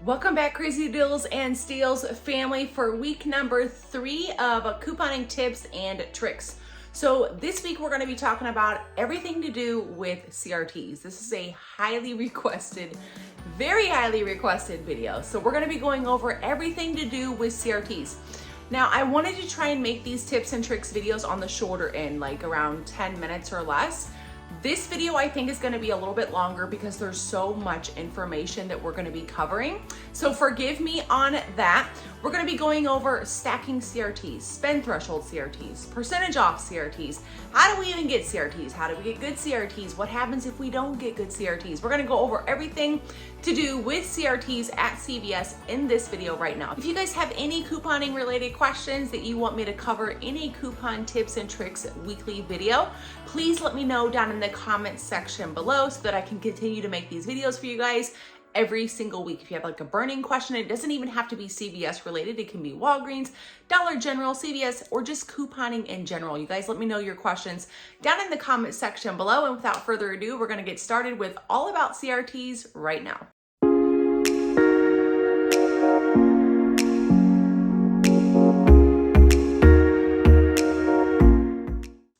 Welcome back, Crazy Deals and Steals family, for week number 3 of couponing tips and tricks. So this week we're going to be talking about everything to do with CRTs. This is a highly requested, very highly requested video. So we're going to be going over everything to do with CRTs. Now, I wanted to try and make these tips and tricks videos on the shorter end, like around 10 minutes or less. This video I think is going to be a little bit longer because there's so much information that we're going to be covering. So forgive me on that. We're going to be going over stacking CRTs, spend threshold CRTs, percentage off CRTs. How do we even get CRTs? How do we get good CRTs? What happens if we don't get good CRTs? We're going to go over everything to do with CRTs at CVS in this video right now. If you guys have any couponing related questions that you want me to cover in a coupon tips and tricks weekly video, please let me know down in the comments section below so that I can continue to make these videos for you guys every single week. If you have like a burning question, it doesn't even have to be CVS related. It can be Walgreens, Dollar General, CVS, or just couponing in general. You guys let me know your questions down in the comment section below. And without further ado, we're going to get started with all about CRTs right now.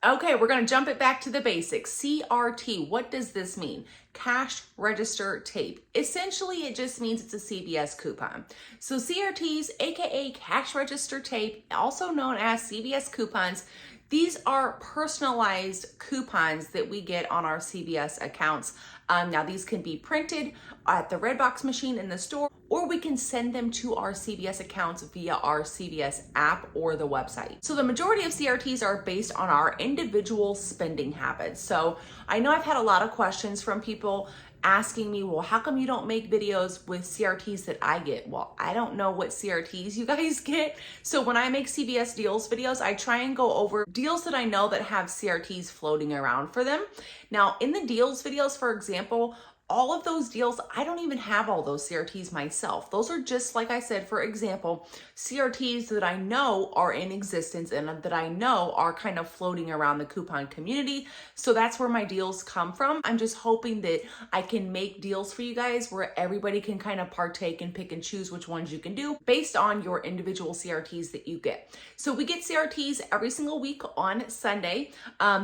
Okay, we're going to jump it back to the basics. CRT, what does this mean? Cash register tape. Essentially, it just means it's a CVS coupon. So CRTs, aka cash register tape, also known as CVS coupons, these are personalized coupons that we get on our CVS accounts. Now, these can be printed at the Redbox machine in the store, or we can send them to our CVS accounts via our CVS app or the website. So the majority of CRTs are based on our individual spending habits. So I know I've had a lot of questions from people asking me, well, how come you don't make videos with CRTs that I get? Well, I don't know what CRTs you guys get. So when I make CVS deals videos, I try and go over deals that I know that have CRTs floating around for them. Now, in the deals videos, for example, all of those deals, I don't even have all those CRTs myself. Those are just, like I said, for example, CRTs that I know are in existence and that I know are kind of floating around the coupon community. So that's where my deals come from. I'm just hoping that I can make deals for you guys where everybody can kind of partake and pick and choose which ones you can do based on your individual CRTs that you get. So we get CRTs every single week on Sunday.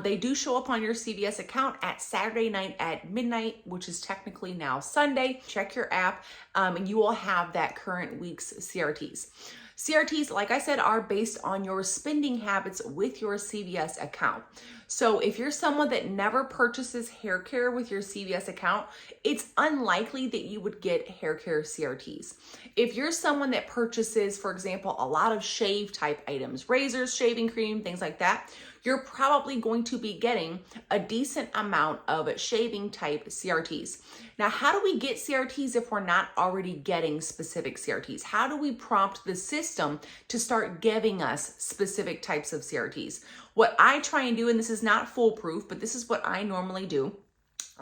They do show up on your CVS account at Saturday night at midnight, which is technically now Sunday. Check your app and you will have that current week's CRTs. CRTs, like I said, are based on your spending habits with your CVS account. So if you're someone that never purchases hair care with your CVS account, it's unlikely that you would get hair care CRTs. If you're someone that purchases, for example, a lot of shave type items, razors, shaving cream, things like that, you're probably going to be getting a decent amount of shaving type CRTs. Now, how do we get CRTs if we're not already getting specific CRTs? How do we prompt the system to start giving us specific types of CRTs? What I try and do, and this is not foolproof, but this is what I normally do,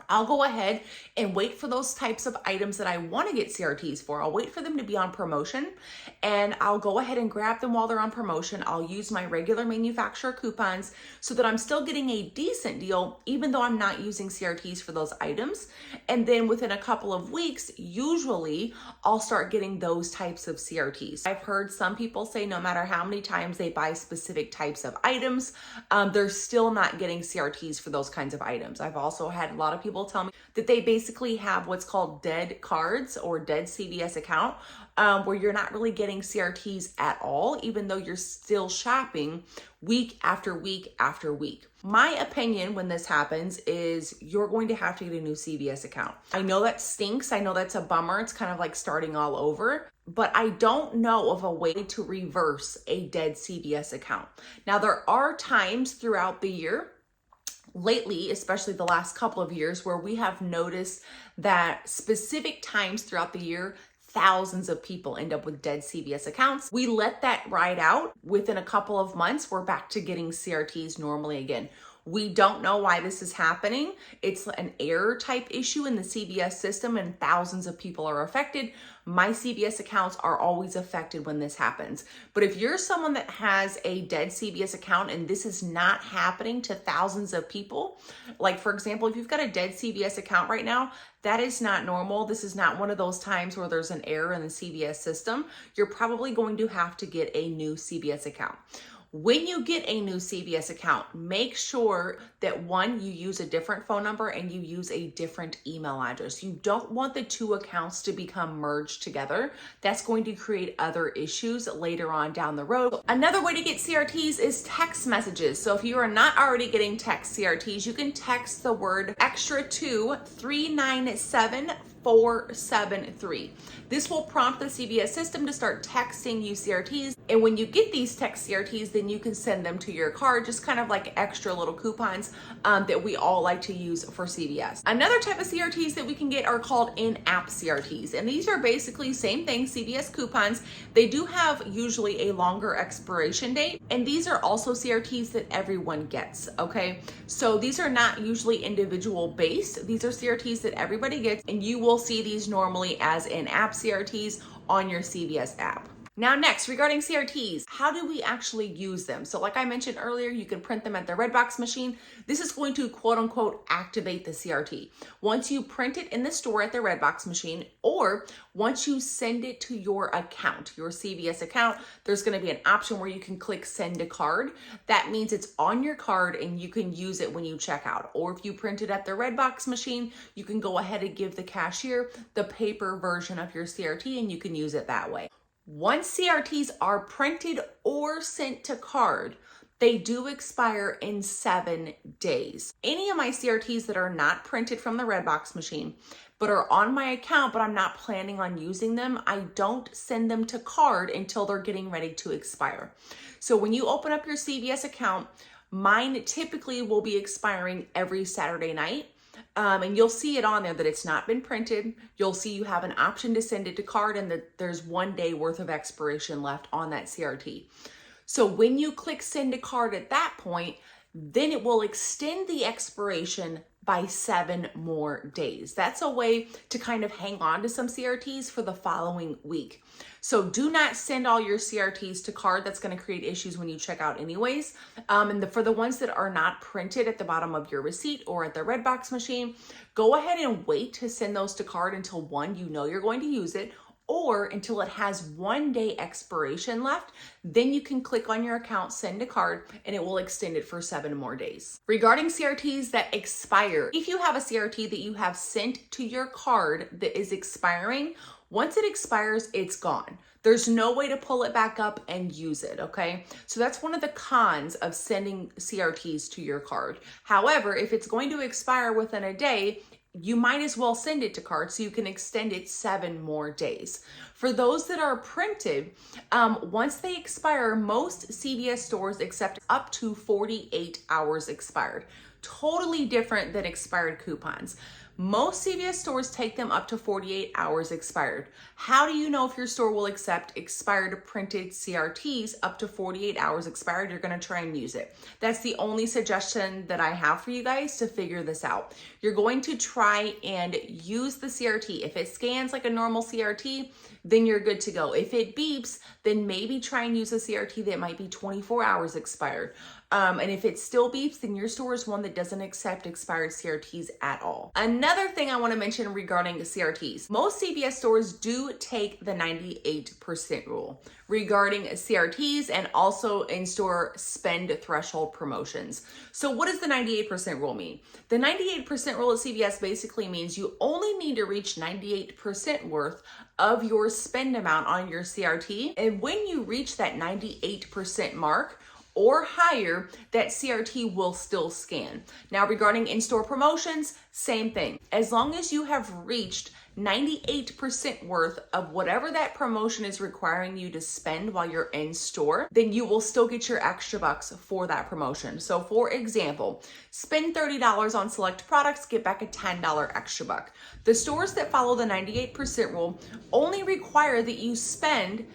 I'll go ahead and wait for those types of items that I want to get CRTs for. I'll wait for them to be on promotion and I'll go ahead and grab them while they're on promotion. I'll use my regular manufacturer coupons so that I'm still getting a decent deal, even though I'm not using CRTs for those items. And then within a couple of weeks, usually I'll start getting those types of CRTs. I've heard some people say no matter how many times they buy specific types of items, they're still not getting CRTs for those kinds of items. I've also had a lot of people tell me that they basically have what's called dead cards or dead CVS account, where you're not really getting CRTs at all, even though you're still shopping week after week after week. My opinion when this happens is you're going to have to get a new CVS account. I know that stinks. I know that's a bummer. It's kind of like starting all over, but I don't know of a way to reverse a dead CVS account. Now, there are times throughout the year, lately, especially the last couple of years, where we have noticed that specific times throughout the year, thousands of people end up with dead CVS accounts. We let that ride out. Within a couple of months, we're back to getting CRTs normally again. We don't know why this is happening. It's an error type issue in the CVS system and thousands of people are affected. My CVS accounts are always affected when this happens. But if you're someone that has a dead CVS account and this is not happening to thousands of people, like for example, if you've got a dead CVS account right now, that is not normal. This is not one of those times where there's an error in the CVS system. You're probably going to have to get a new CVS account. When you get a new CVS account, make sure that one, you use a different phone number and you use a different email address. You don't want the two accounts to become merged together. That's going to create other issues later on down the road. Another way to get CRTs is text messages. So if you are not already getting text CRTs, you can text the word extra to 397-473. This will prompt the CVS system to start texting you CRTs. And when you get these text CRTs, then you can send them to your card, just kind of like extra little coupons that we all like to use for CVS. Another type of CRTs that we can get are called in-app CRTs. And these are basically same thing, CVS coupons. They do have usually a longer expiration date. And these are also CRTs that everyone gets, okay? So these are not usually individual based. These are CRTs that everybody gets, and you will see these normally as in-app CRTs on your CVS app. Now next, regarding CRTs, how do we actually use them? So like I mentioned earlier, you can print them at the Redbox machine. This is going to quote unquote activate the CRT. Once you print it in the store at the Redbox machine, or once you send it to your account, your CVS account, there's gonna be an option where you can click send to card. That means it's on your card and you can use it when you check out. Or if you print it at the Redbox machine, you can go ahead and give the cashier the paper version of your CRT and you can use it that way. Once CRTs are printed or sent to card, they do expire in 7 days. Any of my CRTs that are not printed from the Redbox machine, but are on my account, but I'm not planning on using them, I don't send them to card until they're getting ready to expire. So when you open up your CVS account, mine typically will be expiring every Saturday night. And you'll see it on there that it's not been printed. You'll see you have an option to send it to card and that there's 1 day worth of expiration left on that CRT. So when you click send to card at that point, then it will extend the expiration by 7 more days. That's a way to kind of hang on to some CRTs for the following week. So do not send all your CRTs to card. That's going to create issues when you check out anyways. For the ones that are not printed at the bottom of your receipt or at the Redbox machine, go ahead and wait to send those to card until one, you know you're going to use it, or until it has 1 day expiration left. Then you can click on your account, send to card, and it will extend it for 7 more days. Regarding CRTs that expire, if you have a CRT that you have sent to your card that is expiring, once it expires, it's gone. There's no way to pull it back up and use it, okay? So that's one of the cons of sending CRTs to your card. However, if it's going to expire within a day, you might as well send it to card so you can extend it 7 more days. For those that are printed, once they expire, most CVS stores accept up to 48 hours expired. Totally different than expired coupons. Most CVS stores take them up to 48 hours expired. How do you know if your store will accept expired printed CRTs up to 48 hours expired? You're going to try and use it. That's the only suggestion that I have for you guys to figure this out. You're going to try and use the CRT. If it scans like a normal CRT, then you're good to go. If it beeps, then maybe try and use a CRT that might be 24 hours expired. And if it still beeps, then your store is one that doesn't accept expired CRTs at all. Another thing I want to mention regarding CRTs, most CVS stores do take the 98% rule regarding CRTs and also in-store spend threshold promotions. So what does the 98% rule mean? The 98% rule at CVS basically means you only need to reach 98% worth of your spend amount on your CRT. And when you reach that 98% mark, or higher, that CRT will still scan. Now, regarding in-store promotions, same thing. As long as you have reached 98% worth of whatever that promotion is requiring you to spend while you're in store, then you will still get your extra bucks for that promotion. So for example, spend $30 on select products, get back a $10 extra buck. The stores that follow the 98% rule only require that you spend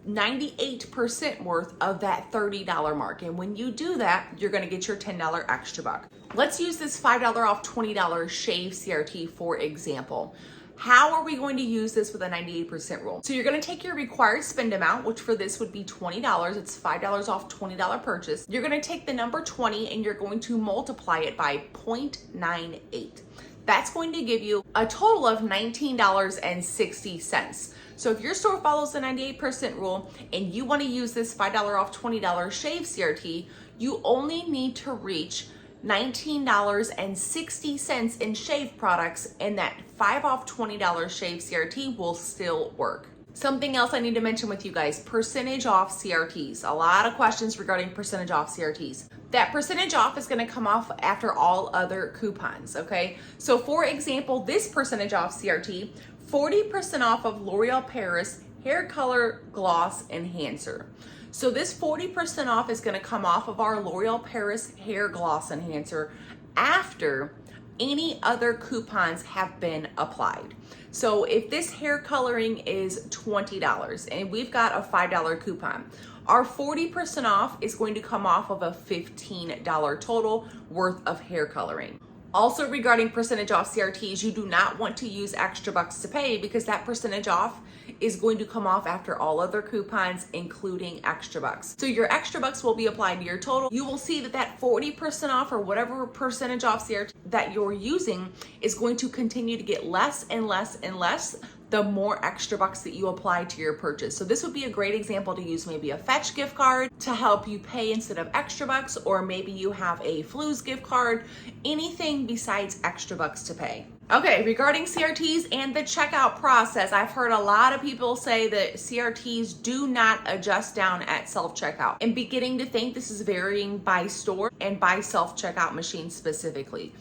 98% worth of that $30 mark. And when you do that, you're gonna get your $10 extra buck. Let's use this $5 off $20 shave CRT for example. How are we going to use this with a 98% rule? So you're gonna take your required spend amount, which for this would be $20. It's $5 off $20 purchase. You're gonna take the number 20 and you're going to multiply it by 0.98. That's going to give you a total of $19.60. So if your store follows the 98% rule and you want to use this $5 off $20 shave CRT, you only need to reach $19.60 in shave products, and that $5 off $20 shave CRT will still work. Something else I need to mention with you guys, percentage off CRTs. A lot of questions regarding percentage off CRTs. That percentage off is gonna come off after all other coupons, okay? So for example, this percentage off CRT, 40% off of L'Oreal Paris Hair Color Gloss Enhancer. So this 40% off is gonna come off of our L'Oreal Paris Hair Gloss Enhancer after any other coupons have been applied. So if this hair coloring is $20 and we've got a $5 coupon, our 40% off is going to come off of a $15 total worth of hair coloring. Also regarding percentage off CRTs, you do not want to use extra bucks to pay because that percentage off is going to come off after all other coupons, including extra bucks. So your extra bucks will be applied to your total. You will see that that 40% off or whatever percentage off CRT that you're using is going to continue to get less and less and less the more extra bucks that you apply to your purchase. So this would be a great example to use maybe a Fetch gift card to help you pay instead of extra bucks, or maybe you have a Flu's gift card, anything besides extra bucks to pay. Okay, regarding CRTs and the checkout process, I've heard a lot of people say that CRTs do not adjust down at self-checkout, and beginning to think this is varying by store and by self-checkout machine specifically.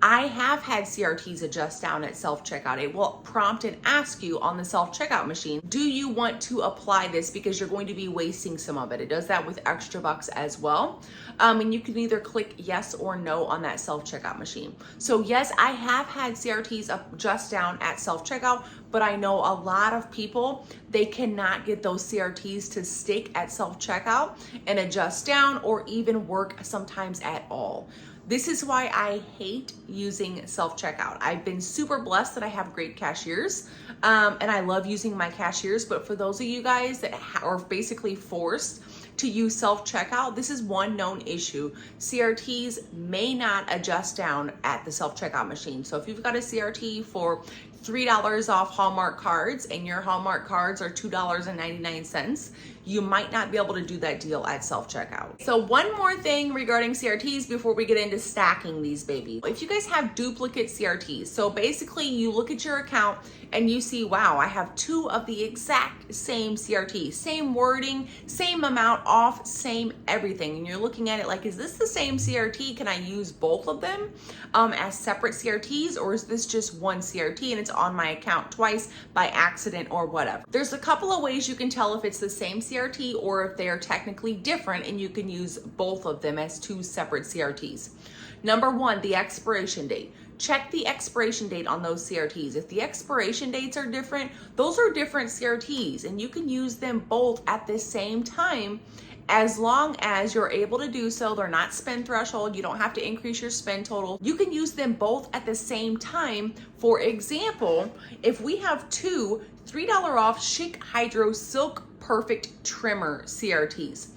I have had CRTs adjust down at self-checkout. It will prompt and ask you on the self-checkout machine, do you want to apply this because you're going to be wasting some of it? It does that with extra bucks as well. And you can either click yes or no on that self-checkout machine. So yes, I have had CRTs adjust down at self-checkout, but I know a lot of people, they cannot get those CRTs to stick at self-checkout and adjust down or even work sometimes at all. This is why I hate using self-checkout. I've been super blessed that I have great cashiers, and I love using my cashiers, but for those of you guys that are basically forced to use self-checkout, this is one known issue. CRTs may not adjust down at the self-checkout machine. So if you've got a CRT for $3 off Hallmark cards and your Hallmark cards are $2.99, you might not be able to do that deal at self-checkout. So one more thing regarding CRTs before we get into stacking these babies. If you guys have duplicate CRTs, so basically you look at your account and you see, wow, I have two of the exact same CRTs, same wording, same amount off, same everything. And you're looking at it like, is this the same CRT? Can I use both of them as separate CRTs, or is this just one CRT and it's on my account twice by accident or whatever? There's a couple of ways you can tell if it's the same CRT or if they are technically different, and you can use both of them as two separate CRTs. Number one, the expiration date. Check the expiration date on those CRTs. If the expiration dates are different, those are different CRTs, and you can use them both at the same time as long as you're able to do so. They're not spend threshold. You don't have to increase your spend total. You can use them both at the same time. For example, if we have two $3 off Chic Hydro Silk Perfect Trimmer CRTs.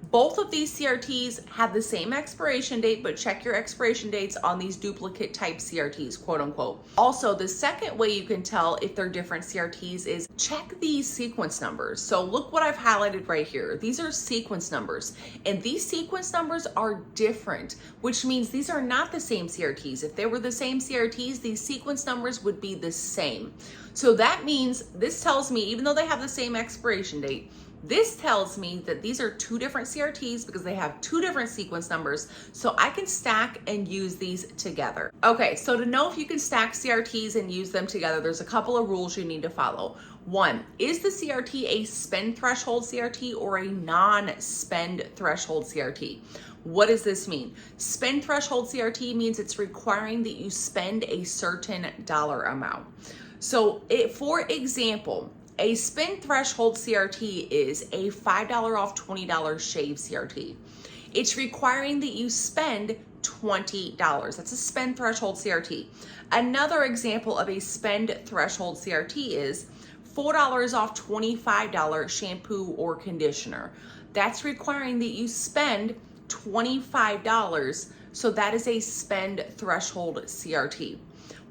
Both of these CRTs have the same expiration date, but check your expiration dates on these duplicate type CRTs, quote unquote. Also, the second way you can tell if they're different CRTs is check these sequence numbers. So look what I've highlighted right here. These are sequence numbers, and these sequence numbers are different, which means these are not the same CRTs. If they were the same CRTs, these sequence numbers would be the same. So that means, this tells me, even though they have the same expiration date, this tells me that these are two different CRTs because they have two different sequence numbers, so I can stack and use these together. Okay, so to know if you can stack CRTs and use them together, there's a couple of rules you need to follow. One, is the CRT a spend threshold CRT or a non-spend threshold CRT? What does this mean? Spend threshold CRT means it's requiring that you spend a certain dollar amount. So for example, A spend threshold CRT is a $5 off $20 shave CRT. It's requiring that you spend $20. That's a spend threshold CRT. Another example of a spend threshold CRT is $4 off $25 shampoo or conditioner. That's requiring that you spend $25. So that is a spend threshold CRT.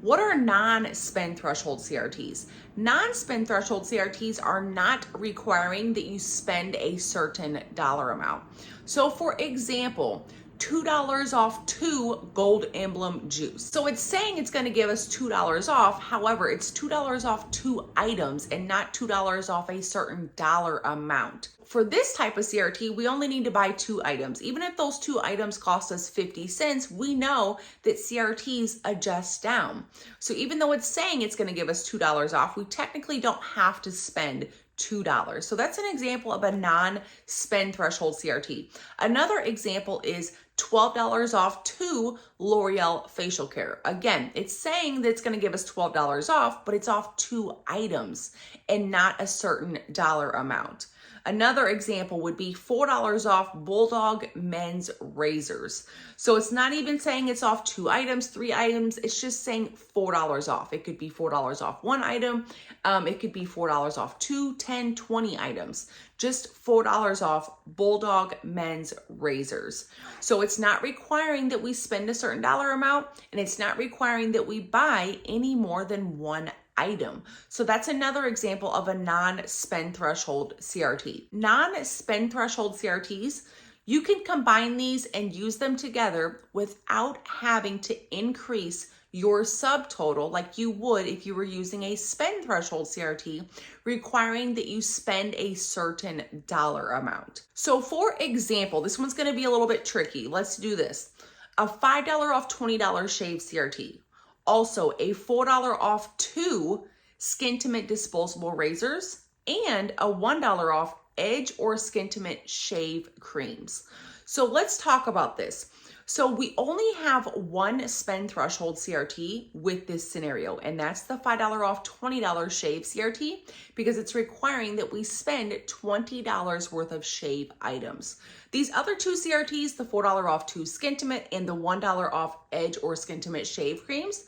What are non-spend threshold CRTs? Non-spend threshold CRTs are not requiring that you spend a certain dollar amount. So for example, $2 off 2 gold emblem juice. So it's saying it's going to give us $2 off. However, it's $2 off 2 items and not $2 off a certain dollar amount. For this type of CRT, we only need to buy 2 items. Even if those 2 items cost us 50 cents, we know that CRTs adjust down. So even though it's saying it's going to give us $2 off, we technically don't have to spend $2. So that's an example of a non-spend threshold CRT. Another example is $12 off 2 L'Oreal facial care. Again, it's saying that it's going to give us $12 off, but it's off 2 items and not a certain dollar amount. Another example would be $4 off Bulldog men's razors. So it's not even saying it's off 2 items, 3 items. It's just saying $4 off. It could be $4 off 1 item. It could be $4 off 2, 10, 20 items. Just $4 off Bulldog men's razors. So it's not requiring that we spend a certain dollar amount, and it's not requiring that we buy any more than 1 item. So that's another example of a non-spend threshold CRT. Non-spend threshold CRTs, you can combine these and use them together without having to increase your subtotal like you would if you were using a spend threshold CRT, requiring that you spend a certain dollar amount. So for example, this one's going to be a little bit tricky. Let's do this. A $5 off $20 shave CRT. Also, a $4 off 2 Skintimate disposable razors and a $1 off Edge or Skintimate shave creams. So let's talk about this. So we only have one spend threshold CRT with this scenario, and that's the $5 off $20 shave CRT because it's requiring that we spend $20 worth of shave items. These other 2 CRTs, the $4 off 2 Skintimate and the $1 off Edge or Skintimate shave creams,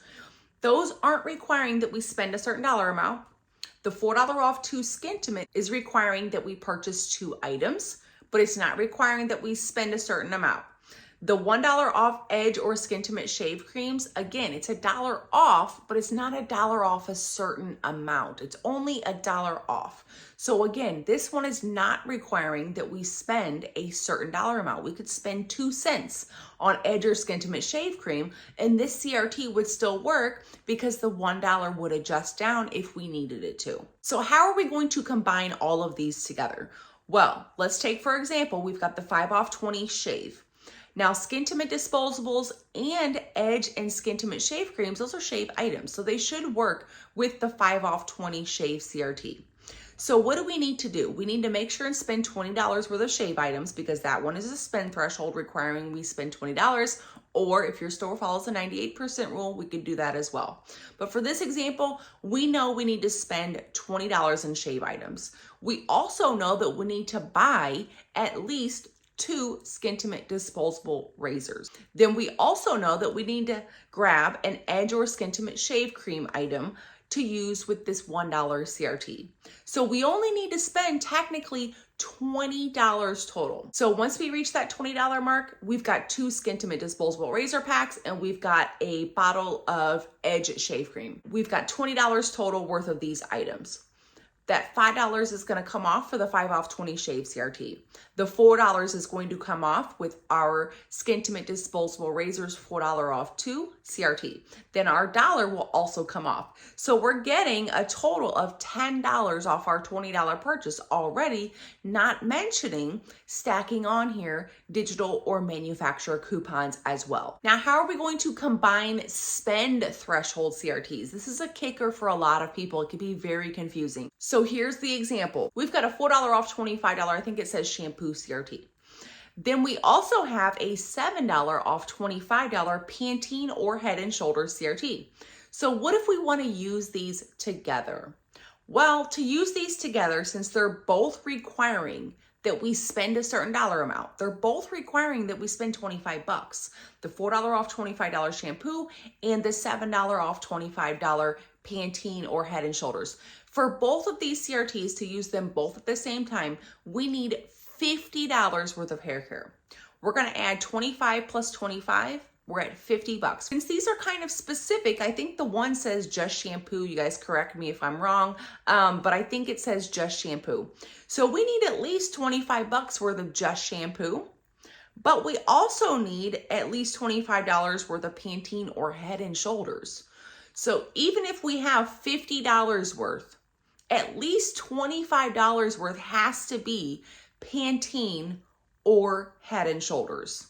those aren't requiring that we spend a certain dollar amount. The $4 off 2 Skintimate is requiring that we purchase 2 items, but it's not requiring that we spend a certain amount. The $1 off Edge or Skintimate shave creams, again, it's $1 off, but it's not $1 off a certain amount. It's only $1 off. So again, this one is not requiring that we spend a certain dollar amount. We could spend 2 cents on Edge or Skintimate shave cream, and this CRT would still work because the $1 would adjust down if we needed it to. So how are we going to combine all of these together? Well, let's take, for example, we've got the 5 off 20 shave. Now, Skintimate disposables and Edge and Skintimate shave creams, those are shave items. So they should work with the 5 off 20 shave CRT. So what do we need to do? We need to make sure and spend $20 worth of shave items because that one is a spend threshold requiring we spend $20. Or if your store follows the 98% rule, we could do that as well. But for this example, we know we need to spend $20 in shave items. We also know that we need to buy at least 2 Skintimate disposable razors. Then we also know that we need to grab an Edge or Skintimate shave cream item to use with this $1 CRT. So we only need to spend technically $20 total. So once we reach that $20 mark, we've got 2 Skintimate disposable razor packs and we've got a bottle of Edge shave cream. We've got $20 total worth of these items. That $5 is going to come off for the 5 off 20 shave CRT. The $4 is going to come off with our Skintimate disposable razors, $4 off 2 CRT. Then our $1 will also come off. So we're getting a total of $10 off our $20 purchase already, not mentioning stacking on here digital or manufacturer coupons as well. Now, how are we going to combine spend threshold CRTs? This is a kicker for a lot of people. It can be very confusing. So here's the example. We've got a $4 off $25, I think it says shampoo CRT. Then we also have a $7 off $25 Pantene or Head and Shoulders CRT. So what if we want to use these together? Well, to use these together, since they're both requiring that we spend a certain dollar amount, they're both requiring that we spend 25 bucks. The $4 off $25 shampoo and the $7 off $25 Pantene or Head and Shoulders. For both of these CRTs, to use them both at the same time, we need $50 worth of hair care. We're gonna add 25 plus 25, we're at 50 bucks. Since these are kind of specific, I think the one says just shampoo. You guys correct me if I'm wrong, but I think it says just shampoo. So we need at least 25 bucks worth of just shampoo, but we also need at least $25 worth of Pantene or Head and Shoulders. So even if we have $50 worth, at least $25 worth has to be Pantene or Head and Shoulders.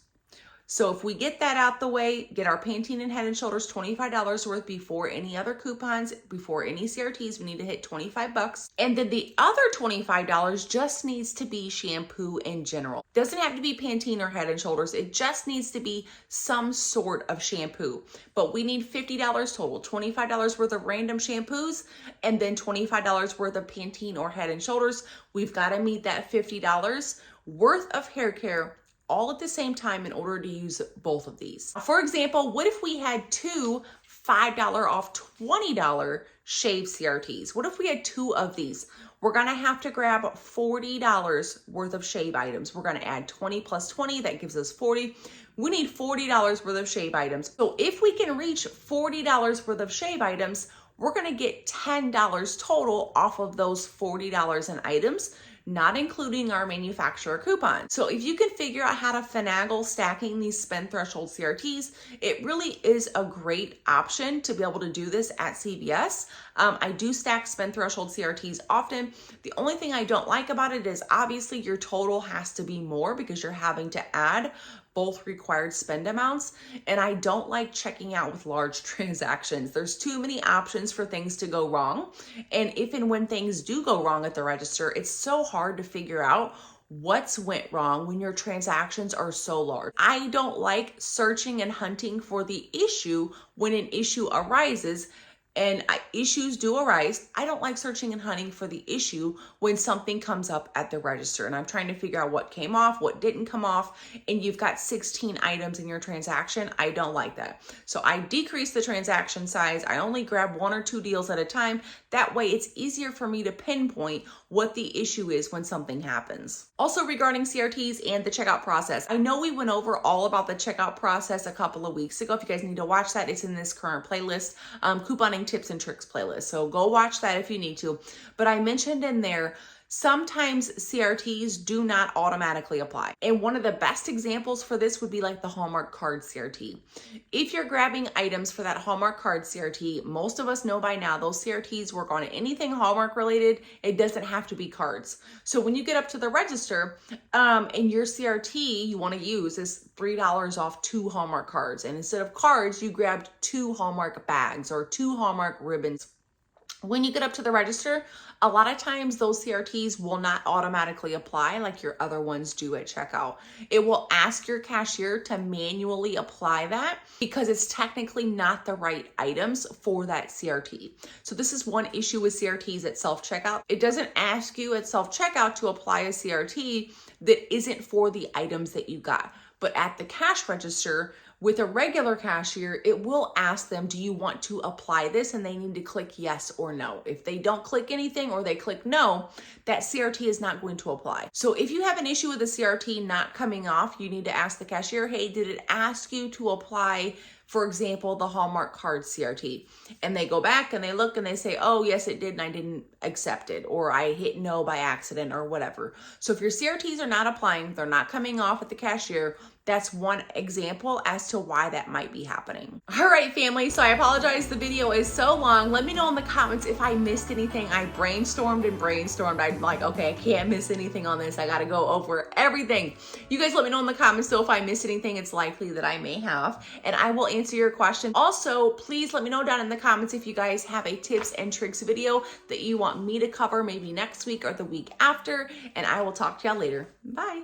So if we get that out the way, get our Pantene and Head and Shoulders $25 worth before any other coupons, before any CRTs, we need to hit 25 bucks. And then the other $25 just needs to be shampoo in general. Doesn't have to be Pantene or Head and Shoulders. It just needs to be some sort of shampoo. But we need $50 total, $25 worth of random shampoos, and then $25 worth of Pantene or Head and Shoulders. We've got to meet that $50 worth of hair care all at the same time in order to use both of these. For example, what if we had two $5 off $20 shave CRTs? What if we had two of these? We're gonna have to grab $40 worth of shave items. We're gonna add 20 plus 20, that gives us 40. We need $40 worth of shave items. So if we can reach $40 worth of shave items, we're gonna get $10 total off of those $40 in items, not including our manufacturer coupon. So if you can figure out how to finagle stacking these spend threshold CRTs, it really is a great option to be able to do this at CVS. I do stack spend threshold CRTs often. The only thing I don't like about it is obviously your total has to be more because you're having to add both required spend amounts. And I don't like checking out with large transactions. There's too many options for things to go wrong. And if and when things do go wrong at the register, it's so hard to figure out what's went wrong when your transactions are so large. I don't like searching and hunting for the issue when an issue arises. And issues do arise. I don't like searching and hunting for the issue when something comes up at the register and I'm trying to figure out what came off, what didn't come off, and you've got 16 items in your transaction. I don't like that. So I decrease the transaction size. I only grab 1 or 2 deals at a time. That way it's easier for me to pinpoint what the issue is when something happens. Also regarding CRTs and the checkout process, I know we went over all about the checkout process a couple of weeks ago. If you guys need to watch that, it's in this current playlist, couponing tips and tricks playlist. So go watch that if you need to. But I mentioned in there, sometimes CRTs do not automatically apply. And one of the best examples for this would be like the Hallmark card CRT. If you're grabbing items for that Hallmark card CRT, most of us know by now those CRTs work on anything Hallmark related. It doesn't have to be cards. So when you get up to the register and your CRT you want to use is $3 off 2 Hallmark cards. And instead of cards, you grabbed 2 Hallmark bags or 2 Hallmark ribbons. When you get up to the register, a lot of times those CRTs will not automatically apply like your other ones do at checkout. It will ask your cashier to manually apply that because it's technically not the right items for that CRT. So this is one issue with CRTs at self-checkout. It doesn't ask you at self-checkout to apply a CRT that isn't for the items that you got. But at the cash register, with a regular cashier, it will ask them, do you want to apply this? And they need to click yes or no. If they don't click anything or they click no, that CRT is not going to apply. So if you have an issue with the CRT not coming off, you need to ask the cashier, hey, did it ask you to apply, for example, the Hallmark card CRT? And they go back and they look and they say, oh, yes, it did, and I didn't accept it, or I hit no by accident or whatever. So if your CRTs are not applying, they're not coming off at the cashier, that's one example as to why that might be happening. All right, family, so I apologize the video is so long. Let me know in the comments if I missed anything. I brainstormed. I'm like, okay, I can't miss anything on this. I gotta go over everything. You guys let me know in the comments, so if I missed anything, it's likely that I may have, and I will answer your question. Also, please let me know down in the comments if you guys have a tips and tricks video that you want me to cover maybe next week or the week after, and I will talk to y'all later. Bye.